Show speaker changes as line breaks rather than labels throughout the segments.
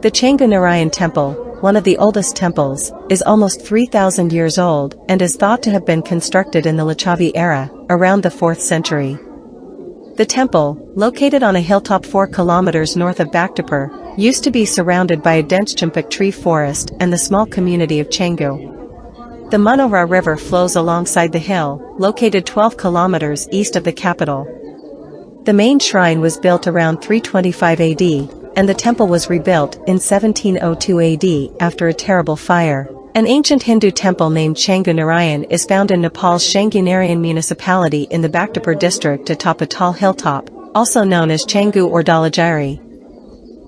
The Changu Narayan temple, one of the oldest temples, is almost 3,000 years old and is thought to have been constructed in the Licchavi era, around the 4th century. The temple, located on a hilltop 4 kilometers north of Bhaktapur, used to be surrounded by a dense champak tree forest and the small community of Changu. The Manora River flows alongside the hill, located 12 kilometers east of the capital. The main shrine was built around 325 AD, and the temple was rebuilt in 1702 AD after a terrible fire. An ancient Hindu temple named Changu Narayan is found in Nepal's Changu Narayan municipality in the Bhaktapur district atop a tall hilltop, also known as Changu or Dalagiri.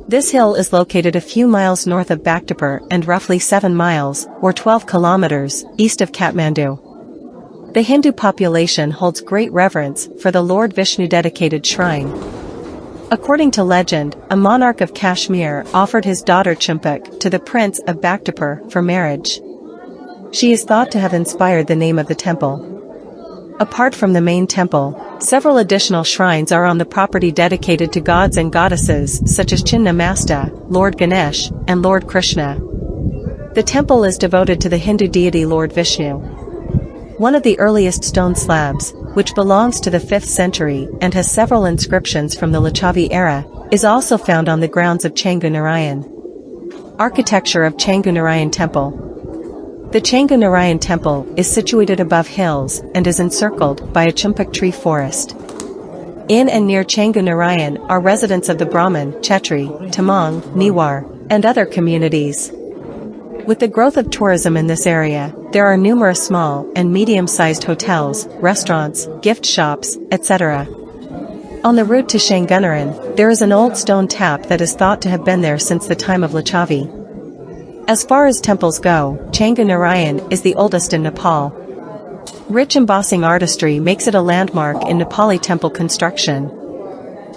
This hill is located a few miles north of Bhaktapur and roughly 7 miles, or 12 kilometers, east of Kathmandu. The Hindu population holds great reverence for the Lord Vishnu dedicated shrine. According to legend, a monarch of Kashmir offered his daughter Champak to the prince of Bhaktapur for marriage. She is thought to have inspired the name of the temple. Apart from the main temple, several additional shrines are on the property dedicated to gods and goddesses such as Chinnamasta, Lord Ganesh, and Lord Krishna. The temple is devoted to the Hindu deity Lord Vishnu. One of the earliest stone slabs, which belongs to the 5th century and has several inscriptions from the Licchavi era, is also found on the grounds of Changu Narayan. Architecture of Changu Narayan Temple. The Changu Narayan Temple is situated above hills and is encircled by a champak tree forest. In and near Changu Narayan are residents of the Brahmin, Chetri, Tamang, Newar, and other communities. With the growth of tourism in this area, there are numerous small and medium-sized hotels, restaurants, gift shops, etc. On the route to Changu Narayan, there is an old stone tap that is thought to have been there since the time of Licchavi. As far as temples go, Changu Narayan is the oldest in Nepal. Rich embossing artistry makes it a landmark in Nepali temple construction.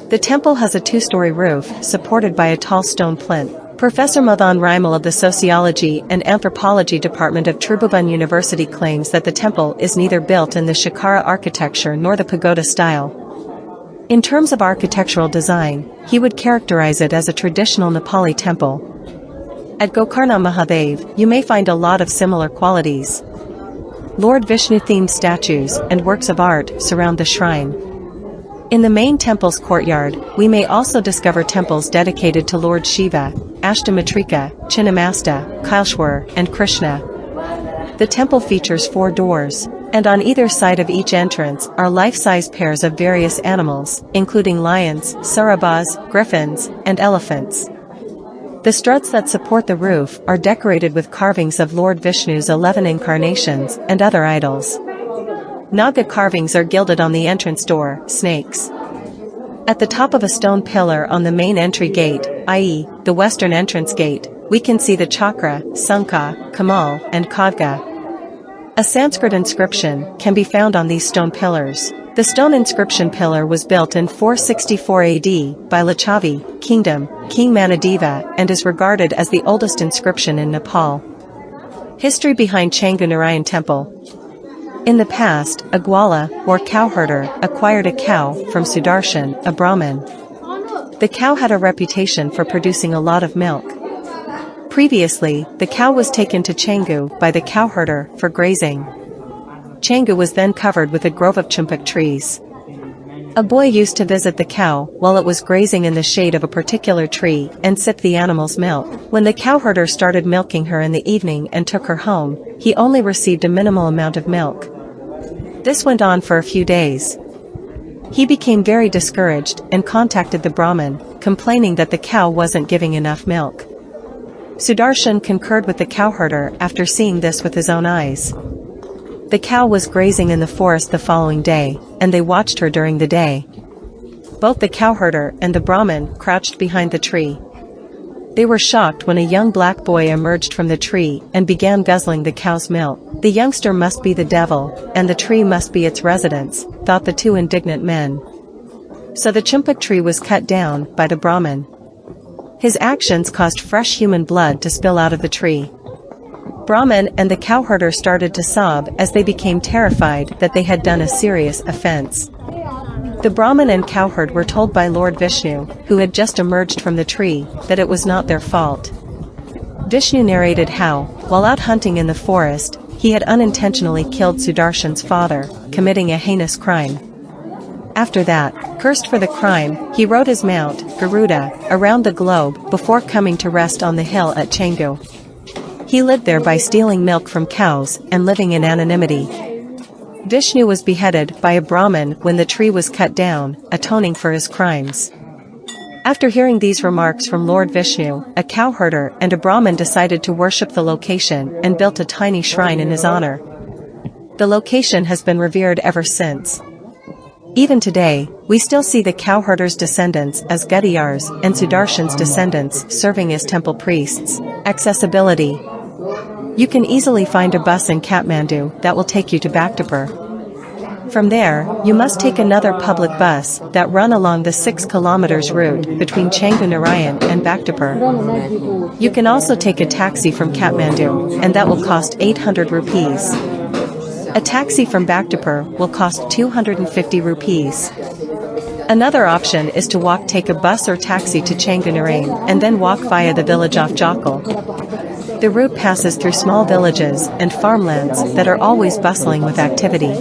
The temple has a 2-story roof, supported by a tall stone plinth. Professor Madan Rimal of the Sociology and Anthropology Department of Tribhuvan University claims that the temple is neither built in the Shikara architecture nor the pagoda style. In terms of architectural design, he would characterize it as a traditional Nepali temple. At Gokarna Mahadev, you may find a lot of similar qualities. Lord Vishnu-themed statues and works of art surround the shrine. In the main temple's courtyard, we may also discover temples dedicated to Lord Shiva, Ashtamatrika, Chinnamasta, Kaileshwar, and Krishna. The temple features 4 doors, and on either side of each entrance are life-size pairs of various animals, including lions, sarabas, griffins, and elephants. The struts that support the roof are decorated with carvings of Lord Vishnu's 11 incarnations and other idols. Naga carvings are gilded on the entrance door, snakes. At the top of a stone pillar on the main entry gate, i.e., the western entrance gate, we can see the chakra, Sankha, Kamal, and Kavga. A Sanskrit inscription can be found on these stone pillars. The stone inscription pillar was built in 464 AD by Licchavi Kingdom, King Manadeva, and is regarded as the oldest inscription in Nepal. History behind Changu Narayan Temple. In the past, a gwala, or cowherder, acquired a cow from Sudarshan, a Brahmin. The cow had a reputation for producing a lot of milk. Previously, the cow was taken to Changu by the cowherder for grazing. Changu was then covered with a grove of champak trees. A boy used to visit the cow while it was grazing in the shade of a particular tree and sip the animal's milk. When the cowherder started milking her in the evening and took her home, he only received a minimal amount of milk. This went on for a few days. He became very discouraged and contacted the Brahmin, complaining that the cow wasn't giving enough milk. Sudarshan concurred with the cowherder after seeing this with his own eyes. The cow was grazing in the forest the following day, and they watched her during the day. Both the cowherder and the Brahmin crouched behind the tree. They were shocked when a young black boy emerged from the tree and began guzzling the cow's milk. The youngster must be the devil, and the tree must be its residence, thought the 2 indignant men. So the champak tree was cut down by the Brahmin. His actions caused fresh human blood to spill out of the tree. Brahmin and the cowherder started to sob as they became terrified that they had done a serious offense. The Brahmin and cowherd were told by Lord Vishnu, who had just emerged from the tree, that it was not their fault. Vishnu narrated how, while out hunting in the forest, he had unintentionally killed Sudarshan's father, committing a heinous crime. After that, cursed for the crime, he rode his mount, Garuda, around the globe before coming to rest on the hill at Changu. He lived there by stealing milk from cows and living in anonymity. Vishnu was beheaded by a Brahmin when the tree was cut down, atoning for his crimes. After hearing these remarks from Lord Vishnu, a cowherder and a Brahmin decided to worship the location and built a tiny shrine in his honor. The location has been revered ever since. Even today, we still see the cowherder's descendants as Gudiyars and Sudarshan's descendants serving as temple priests. Accessibility. You can easily find a bus in Kathmandu that will take you to Bhaktapur. From there, you must take another public bus that run along the 6 kilometers route between Changu Narayan and Bhaktapur. You can also take a taxi from Kathmandu, and that will cost 800 rupees. A taxi from Bhaktapur will cost 250 rupees. Another option is to take a bus or taxi to Changu Narayan and then walk via the village of Jakal. The route passes through small villages and farmlands that are always bustling with activity.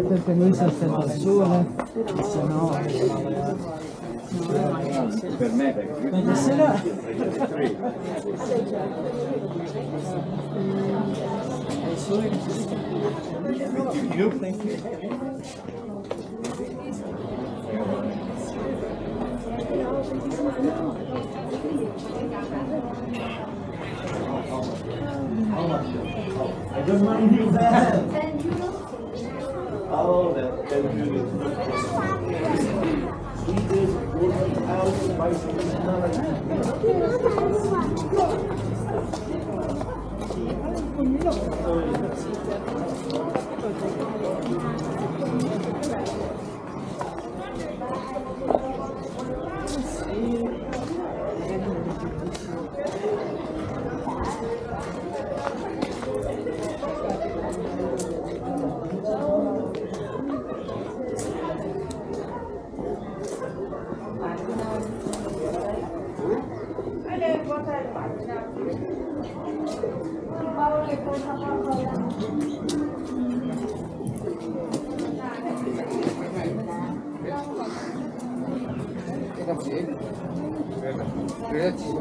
Perché noi siamo stati al sole, se no... Per me perché sera... I don't mind that. Oh, that Grazie,